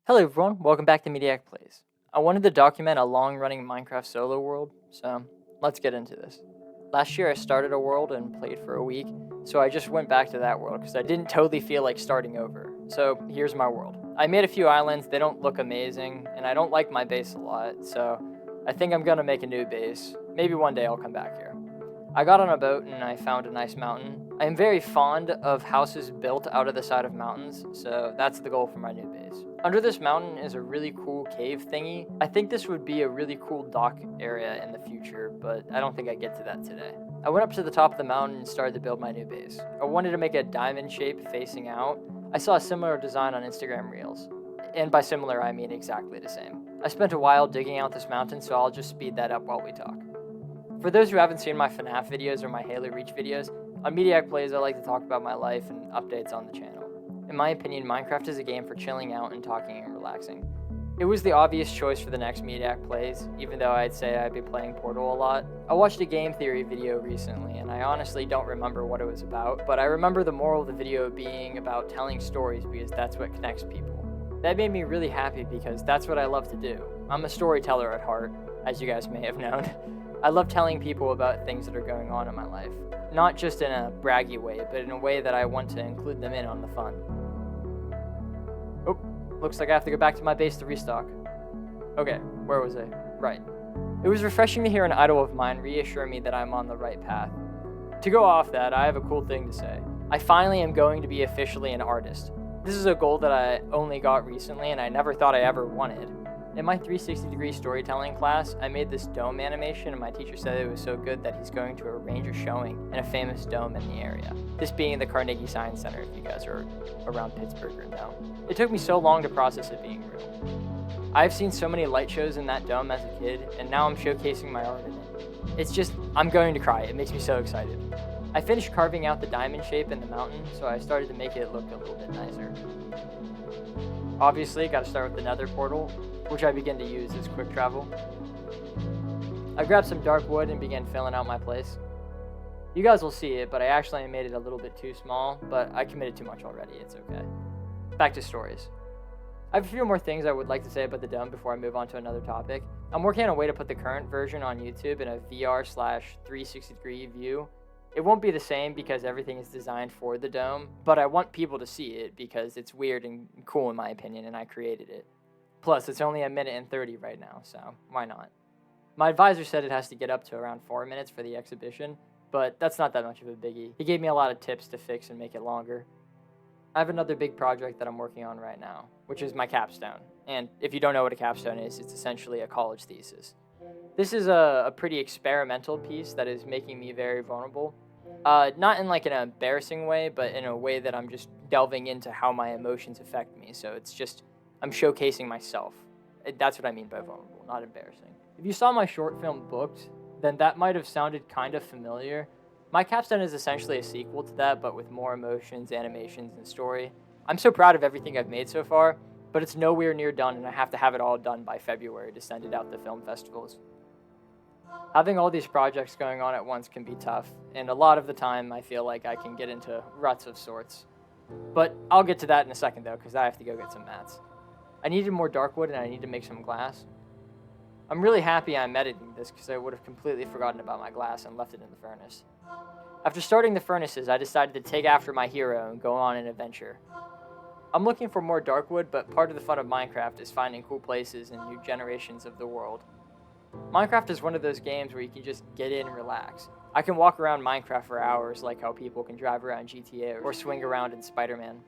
Hello everyone, welcome back to Mediak Plays. I wanted to document a long-running Minecraft solo world, so let's get into this. Last year I started a world and played for a week, so I just went back to that world because I didn't totally feel like starting over. So here's my world. I made a few islands, they don't look amazing, and I don't like my base a lot, so I think I'm gonna make a new base. Maybe one day I'll come back here. I got on a boat and I found a nice mountain. I am very fond of houses built out of the side of mountains, so that's the goal for my new base. Under this mountain is a really cool cave thingy. I think this would be a really cool dock area in the future, but I don't think I get to that today. I went up to the top of the mountain and started to build my new base. I wanted to make a diamond shape facing out. I saw a similar design on Instagram Reels. And by similar, I mean exactly the same. I spent a while digging out this mountain, so I'll just speed that up while we talk. For those who haven't seen my FNAF videos or my Halo Reach videos, on Mediak Plays I like to talk about my life and updates on the channel. In my opinion, Minecraft is a game for chilling out and talking and relaxing. It was the obvious choice for the next Mediak Plays, even though I'd say I'd be playing Portal a lot. I watched a game theory video recently, and I honestly don't remember what it was about, but I remember the moral of the video being about telling stories because that's what connects people. That made me really happy because that's what I love to do. I'm a storyteller at heart, as you guys may have known. I love telling people about things that are going on in my life. Not just in a braggy way, but in a way that I want to include them in on the fun. Oh, looks like I have to go back to my base to restock. Okay, where was I? Right. It was refreshing to hear an idol of mine reassure me that I'm on the right path. To go off that, I have a cool thing to say. I finally am going to be officially an artist. This is a goal that I only got recently and I never thought I ever wanted. In my 360-degree storytelling class, I made this dome animation and my teacher said it was so good that he's going to arrange a showing in a famous dome in the area. This being the Carnegie Science Center, if you guys are around Pittsburgh or know. It took me so long to process it being real. I've seen so many light shows in that dome as a kid, and now I'm showcasing my art in it. It's just, I'm going to cry. It makes me so excited. I finished carving out the diamond shape in the mountain, so I started to make it look a little bit nicer. Obviously, gotta start with the nether portal, which I begin to use as quick travel. I grabbed some dark wood and began filling out my place. You guys will see it, but I actually made it a little bit too small, but I committed too much already, it's okay. Back to stories. I have a few more things I would like to say about the dome before I move on to another topic. I'm working on a way to put the current version on YouTube in a VR/360-degree view. It won't be the same because everything is designed for the dome, but I want people to see it because it's weird and cool in my opinion, and I created it. Plus, it's only 1 minute and 30 right now, so why not? My advisor said it has to get up to around 4 minutes for the exhibition, but that's not that much of a biggie. He gave me a lot of tips to fix and make it longer. I have another big project that I'm working on right now, which is my capstone. And if you don't know what a capstone is, it's essentially a college thesis. This is a pretty experimental piece that is making me very vulnerable. Not in like an embarrassing way, but in a way that I'm just delving into how my emotions affect me. So it's just, I'm showcasing myself. That's what I mean by vulnerable, not embarrassing. If you saw my short film Booked, then that might have sounded kind of familiar. My capstone is essentially a sequel to that, but with more emotions, animations, and story. I'm so proud of everything I've made so far, but it's nowhere near done, and I have to have it all done by February to send it out to film festivals. Having all these projects going on at once can be tough, and a lot of the time I feel like I can get into ruts of sorts. But I'll get to that in a second though, because I have to go get some mats. I needed more dark wood and I need to make some glass. I'm really happy I'm editing this because I would have completely forgotten about my glass and left it in the furnace. After starting the furnaces, I decided to take after my hero and go on an adventure. I'm looking for more dark wood, but part of the fun of Minecraft is finding cool places and new generations of the world. Minecraft is one of those games where you can just get in and relax. I can walk around Minecraft for hours like how people can drive around GTA or swing around in Spider-Man.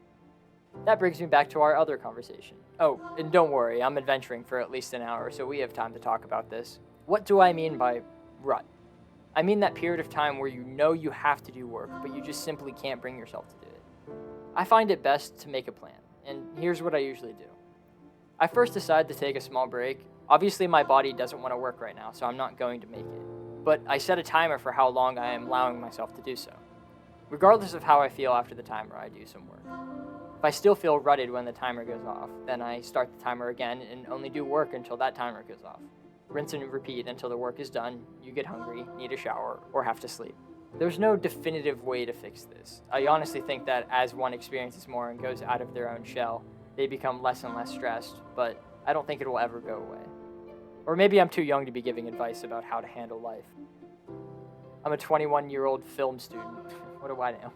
That brings me back to our other conversation. Oh, and don't worry, I'm adventuring for at least an hour, so we have time to talk about this. What do I mean by rut? I mean that period of time where you know you have to do work, but you just simply can't bring yourself to do it. I find it best to make a plan, and here's what I usually do. I first decide to take a small break. Obviously my body doesn't want to work right now, so I'm not going to make it. But I set a timer for how long I am allowing myself to do so. Regardless of how I feel after the timer, I do some work. If I still feel rutted when the timer goes off, then I start the timer again and only do work until that timer goes off. Rinse and repeat until the work is done, you get hungry, need a shower, or have to sleep. There's no definitive way to fix this. I honestly think that as one experiences more and goes out of their own shell, they become less and less stressed, but I don't think it will ever go away. Or maybe I'm too young to be giving advice about how to handle life. I'm a 21-year-old film student. What do I know?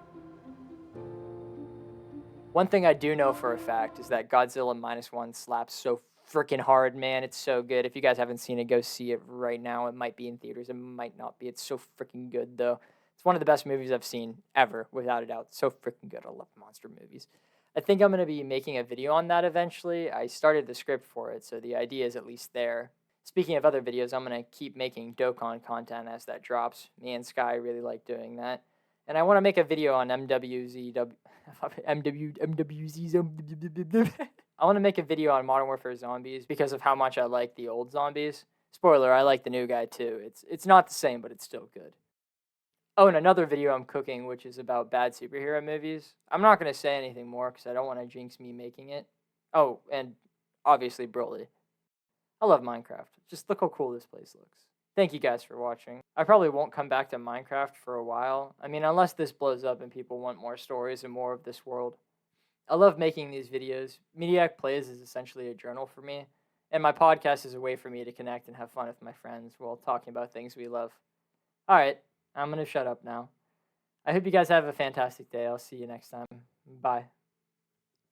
One thing I do know for a fact is that Godzilla -1 slaps so freaking hard, man. It's so good. If you guys haven't seen it, go see it right now. It might be in theaters. It might not be. It's so freaking good, though. It's one of the best movies I've seen ever, without a doubt. So freaking good. I love monster movies. I think I'm going to be making a video on that eventually. I started the script for it, so the idea is at least there. Speaking of other videos, I'm going to keep making Dokkan content as that drops. Me and Sky really like doing that. And I want to make a video on MWZW. I want to make a video on Modern Warfare Zombies because of how much I like the old zombies. Spoiler, I like the new guy too. It's not the same, but it's still good. Oh, and another video I'm cooking, which is about bad superhero movies. I'm not going to say anything more because I don't want to jinx me making it. Oh, and obviously Broly. I love Minecraft. Just look how cool this place looks. Thank you guys for watching. I probably won't come back to Minecraft for a while. I mean, unless this blows up and people want more stories and more of this world. I love making these videos. Mediak Plays is essentially a journal for me, and my podcast is a way for me to connect and have fun with my friends while talking about things we love. All right, I'm going to shut up now. I hope you guys have a fantastic day. I'll see you next time. Bye.